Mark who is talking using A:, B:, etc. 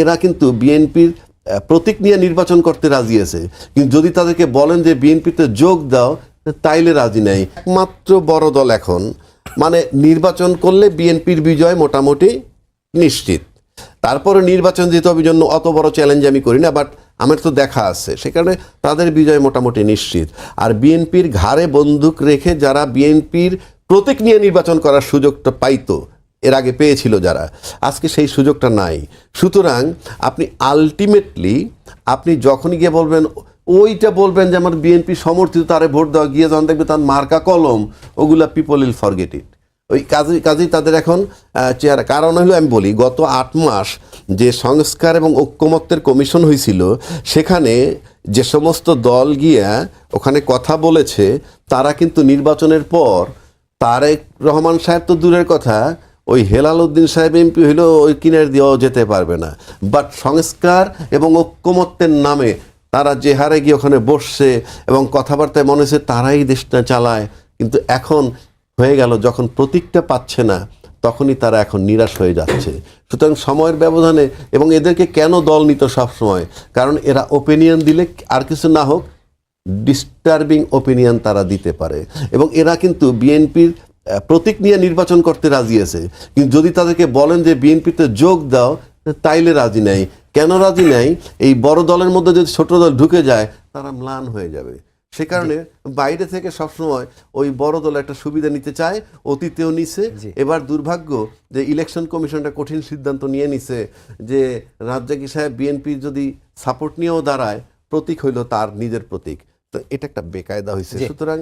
A: এরা কিন্তু বিএনপির প্রতীক নিয়ে নির্বাচন করতে রাজি আছে, কিন্তু যদি তাদেরকে বলেন যে বিএনপিতে যোগ দাও তাইলে রাজি নাই। একমাত্র বড় দল এখন মানে নির্বাচন করলে বিএনপির বিজয় মোটামুটি নিশ্চিত। তারপরে নির্বাচন দিতে হবে জন্য অত বড় চ্যালেঞ্জ আমি করি না, বাট আমার তো দেখা আছে সেখানে তাদের বিজয় মোটামুটি নিশ্চিত। আর বিএনপির ঘাড়ে বন্দুক রেখে যারা বিএনপির প্রতীক নিয়ে নির্বাচন করার সুযোগটা পাইতো, এর আগে পেয়েছিল যারা, আজকে সেই সুযোগটা নাই। সুতরাং আপনি আলটিমেটলি আপনি যখনই গিয়ে বলবেন ওইটা বলবেন যে আমার বিএনপি সমর্থিত তারে ভোট দেওয়া, গিয়ে যখন দেখবে তার মার্কা কলম, ওগুলা পিপল উইল ফরগেট ইট। ওই কাজেই তাদের এখন চেহারা। কারণ হলো আমি বলি, গত 8 মাস যে সংস্কার এবং ঐক্যমত্যের কমিশন হয়েছিল, সেখানে যে সমস্ত দল গিয়া ওখানে কথা বলেছে, তারা কিন্তু নির্বাচনের পর তারেক রহমান সাহেব তো দূরের কথা, ওই হেলাল উদ্দিন সাহেব এমপি হইলেও ওই কিনার দিয়েও যেতে পারবে না। বাট সংস্কার এবং ঐক্যমত্যের নামে তারা যে হারে গিয়ে ওখানে বসছে এবং কথাবার্তায় মনে হচ্ছে তারাই দেশটা চালায়। কিন্তু এখন হয়ে গেল, যখন প্রতীকটা পাচ্ছে না তখনই তারা এখন নিরাশ হয়ে যাচ্ছে। সুতরাং সময়ের ব্যবধানে, এবং এদেরকে কেন দল নিত সবসময়, কারণ এরা ওপিনিয়ন দিলে আর কিছু না হোক ডিস্টার্বিং ওপিনিয়ন তারা দিতে পারে। এবং এরা কিন্তু বিএনপির প্রতীক নিয়ে নির্বাচন করতে রাজি আছে, কিন্তু যদি তাদেরকে বলেন যে বিএনপিতে যোগ দাও তাইলে রাজি নাই। কেন রাজি নাই? এই বড় দলের মধ্যে যদি ছোট দল ঢুকে যায় তারা ম্লান হয়ে যাবে। সে কারণে বাইরে থেকে সবসময় ওই বড় দল একটা সুবিধা নিতে চায়, অতীতেও নিছে। এবার দুর্ভাগ্য যে ইলেকশন কমিশনটা কঠিন সিদ্ধান্ত নিয়ে নিছে যে রাজ্জাকি সাহেব বিএনপি যদি সাপোর্ট নিয়েও দাঁড়ায়, প্রতীক হইল তার নিজের প্রতীক। তো এটা একটা বেকায়দা হয়েছে। সুতরাং